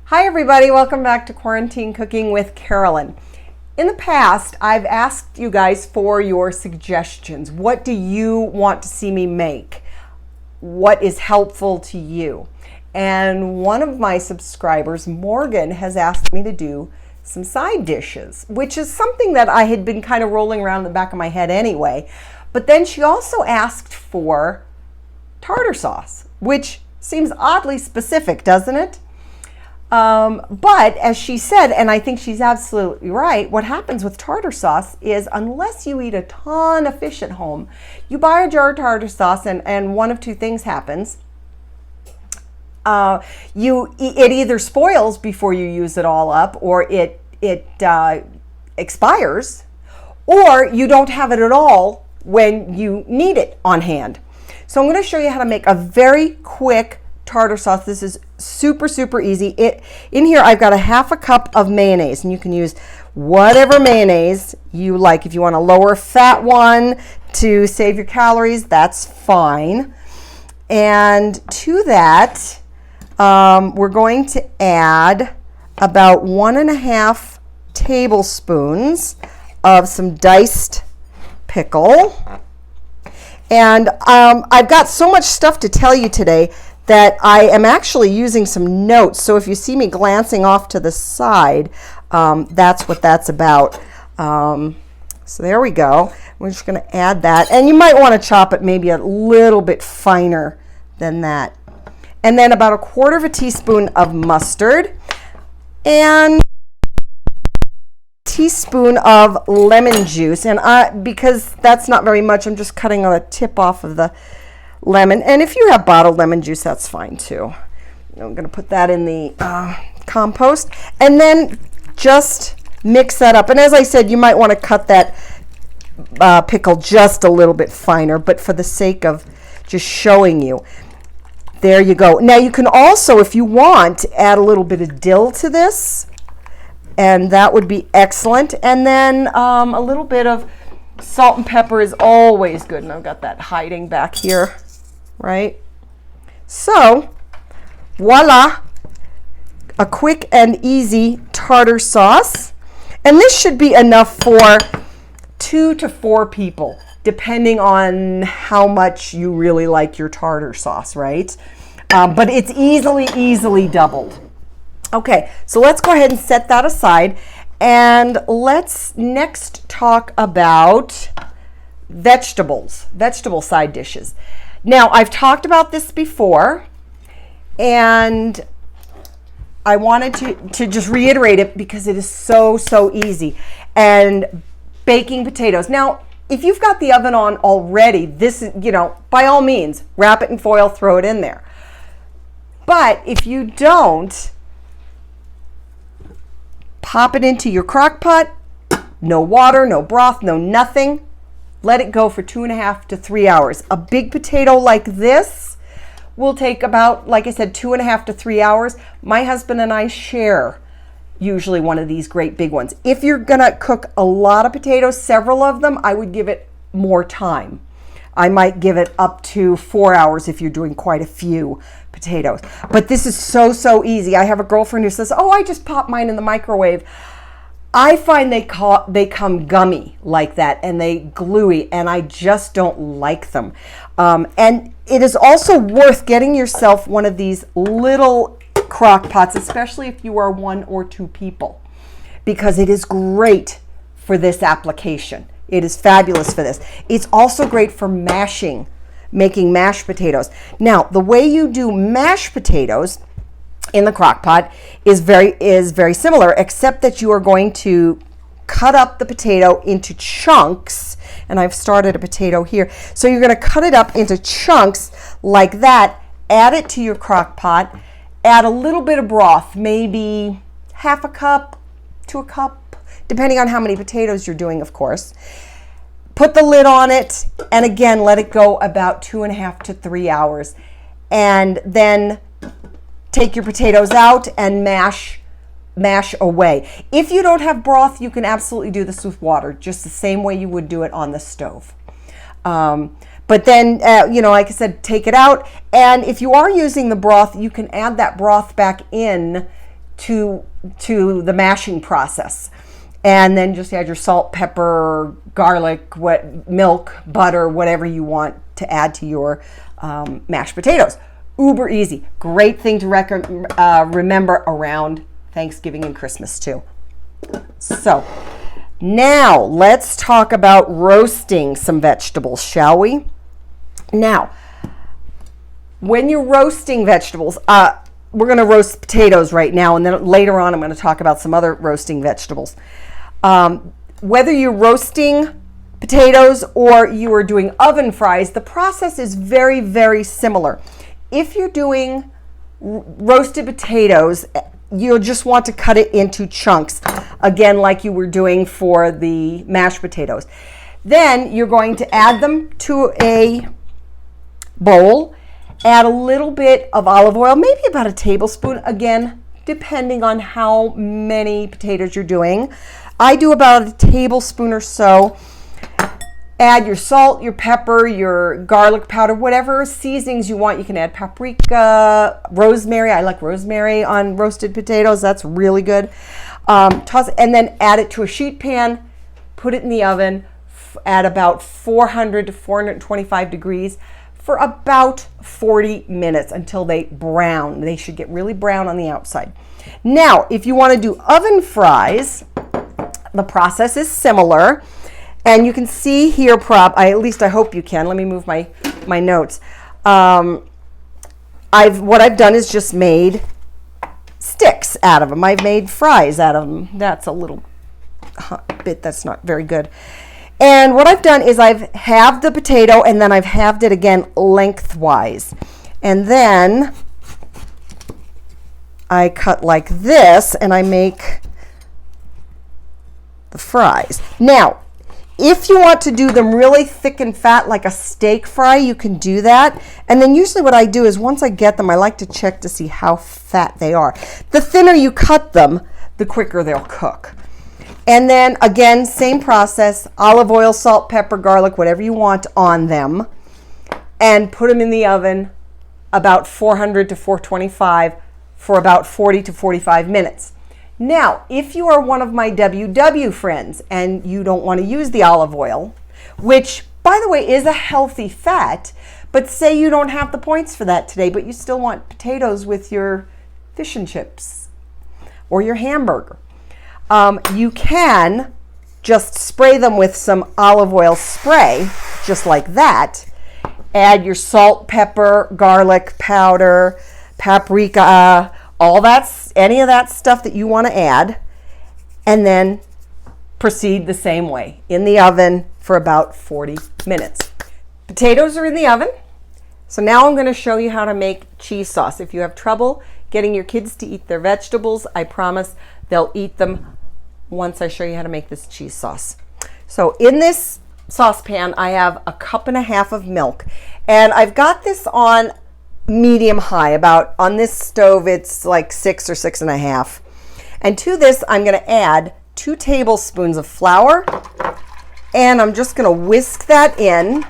Hi everybody, welcome back to Quarantine Cooking with Carolyn. In the past, I've asked you guys for your suggestions. What do you want to see me make? What is helpful to you? And one of my subscribers, Morgan, has asked me to do some side dishes, which is something that I had been kind of rolling around in the back of my head anyway. But then she also asked for tartar sauce, which seems oddly specific, doesn't it? But as she said, and I think she's absolutely right, what happens with tartar sauce is unless you eat a ton of fish at home, you buy a jar of tartar sauce and one of two things happens. It either spoils before you use it all up, or it expires, or you don't have it at all when you need it on hand. So I'm going to show you how to make a very quick tartar sauce. This is super easy. In here I've got a half a cup of mayonnaise, and you can use whatever mayonnaise you like. If you want a lower fat one to save your calories, that's fine. And to that we're going to add about 1.5 tablespoons of some diced pickle. And I've got so much stuff to tell you today that I am actually using some notes. So if you see me glancing off to the side, that's what that's about. So there we go. We're just going to add that. And you might want to chop it maybe a little bit finer than that. And then about 1/4 teaspoon of mustard and a teaspoon of lemon juice. And because that's not very much, I'm just cutting the tip off of the lemon, and if you have bottled lemon juice, that's fine too. I'm going to put that in the compost, and then just mix that up. And as I said, you might want to cut that pickle just a little bit finer, but for the sake of just showing you, there you go. Now you can also, if you want, add a little bit of dill to this, and that would be excellent. And then a little bit of salt and pepper is always good, and I've got that hiding back here. Right? So, voila, a quick and easy tartar sauce. And this should be enough for 2 to 4 people, depending on how much you really like your tartar sauce, right? But it's easily doubled. Okay, so let's go ahead and set that aside. And let's next talk about vegetable side dishes. Now, I've talked about this before, and I wanted to just reiterate it because it is so easy. And baking potatoes. Now, if you've got the oven on already, this is, by all means, wrap it in foil, throw it in there. But if you don't, pop it into your crock pot, no water, no broth, no nothing. Let it go for 2.5 to 3 hours. A big potato like this will take about, like I said, 2.5 to 3 hours. My husband and I share usually one of these great big ones. If you're gonna cook a lot of potatoes, several of them, I would give it more time. I might give it up to 4 hours if you're doing quite a few potatoes. But this is so easy. I have a girlfriend who says, oh, I just pop mine in the microwave. I find they come gummy like that, and they gluey, and I just don't like them. And it is also worth getting yourself one of these little crock pots, especially if you are 1 or 2 people, because it is great for this application. It is fabulous for this. It's also great for making mashed potatoes. Now, the way you do mashed potatoes in the crock pot is very similar, except that you are going to cut up the potato into chunks. And I've started a potato here. So you're going to cut it up into chunks like that, add it to your crock pot, add a little bit of broth, maybe 1/2 cup to a cup, depending on how many potatoes you're doing, of course. Put the lid on it, and again, let it go about 2.5 to 3 hours. And then take your potatoes out and mash away. If you don't have broth, you can absolutely do this with water, just the same way you would do it on the stove. But then, like I said, take it out. And if you are using the broth, you can add that broth back in to the mashing process. And then just add your salt, pepper, garlic, milk, butter, whatever you want to add to your mashed potatoes. Uber easy. Great thing to remember around Thanksgiving and Christmas too. So now let's talk about roasting some vegetables, shall we? Now, when you're roasting vegetables, we're going to roast potatoes right now, and then later on I'm going to talk about some other roasting vegetables. Whether you're roasting potatoes or you are doing oven fries, the process is very, very similar. If you're doing roasted potatoes, you'll just want to cut it into chunks, again, like you were doing for the mashed potatoes. Then you're going to add them to a bowl, add a little bit of olive oil, maybe about a tablespoon, again, depending on how many potatoes you're doing. I do about a tablespoon or so. Add your salt, your pepper, your garlic powder, whatever seasonings you want. You can add paprika, rosemary. I like rosemary on roasted potatoes. That's really good. Toss it, and then add it to a sheet pan. Put it in the oven at about 400 to 425 degrees for about 40 minutes until they brown. They should get really brown on the outside. Now, if you want to do oven fries, the process is similar. And you can see here, at least I hope you can. Let me move my notes. What I've done is just made sticks out of them. I've made fries out of them. That's a little bit that's not very good. And what I've done is I've halved the potato, and then I've halved it again lengthwise. And then I cut like this, and I make the fries. Now, if you want to do them really thick and fat like a steak fry, you can do that. And then usually what I do is once I get them, I like to check to see how fat they are. The thinner you cut them, the quicker they'll cook. And then again, same process, olive oil, salt, pepper, garlic, whatever you want on them, and put them in the oven about 400 to 425 for about 40 to 45 minutes. Now, if you are one of my WW friends and you don't want to use the olive oil, which, by the way, is a healthy fat, but say you don't have the points for that today, but you still want potatoes with your fish and chips or your hamburger, you can just spray them with some olive oil spray, just like that. Add your salt, pepper, garlic powder, paprika, any of that stuff that you want to add, and then proceed the same way in the oven for about 40 minutes. Potatoes are in the oven, so now I'm going to show you how to make cheese sauce. If you have trouble getting your kids to eat their vegetables, I promise they'll eat them once I show you how to make this cheese sauce. So in this saucepan, I have 1.5 cups of milk, and I've got this on medium high. About on this stove it's like 6 or 6.5, and to this I'm going to add 2 tablespoons of flour, and I'm just going to whisk that in,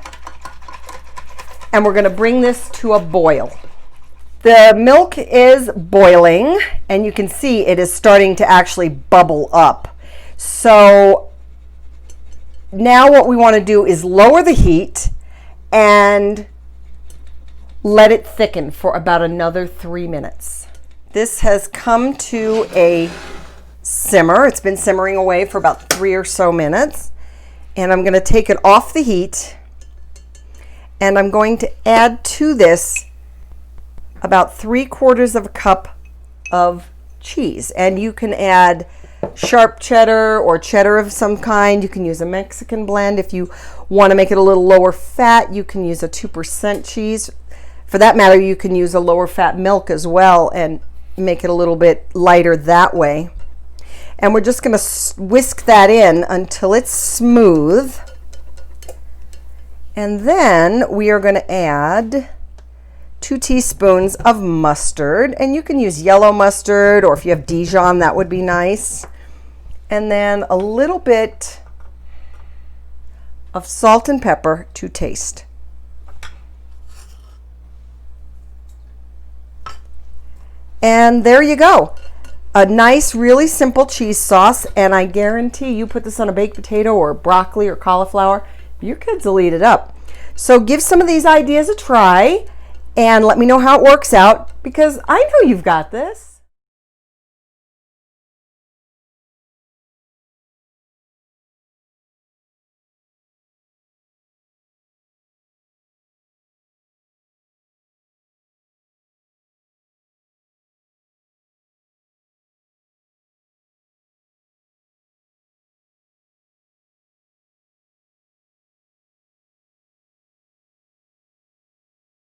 and we're going to bring this to a boil. The milk is boiling, and you can see it is starting to actually bubble up. So now what we want to do is lower the heat and let it thicken for about another 3 minutes. This has come to a simmer. It's been simmering away for about 3 or so minutes. And I'm going to take it off the heat. And I'm going to add to this about 3/4 cup of cheese. And you can add sharp cheddar or cheddar of some kind. You can use a Mexican blend. If you want to make it a little lower fat, you can use a 2% cheese. For that matter, you can use a lower fat milk as well and make it a little bit lighter that way. And we're just going to whisk that in until it's smooth. And then we are going to add 2 teaspoons of mustard. And you can use yellow mustard, or if you have Dijon, that would be nice. And then a little bit of salt and pepper to taste. And there you go. a nice, really simple cheese sauce, and I guarantee you put this on a baked potato or broccoli or cauliflower, your kids will eat it up. So give some of these ideas a try and let me know how it works out, because I know you've got this.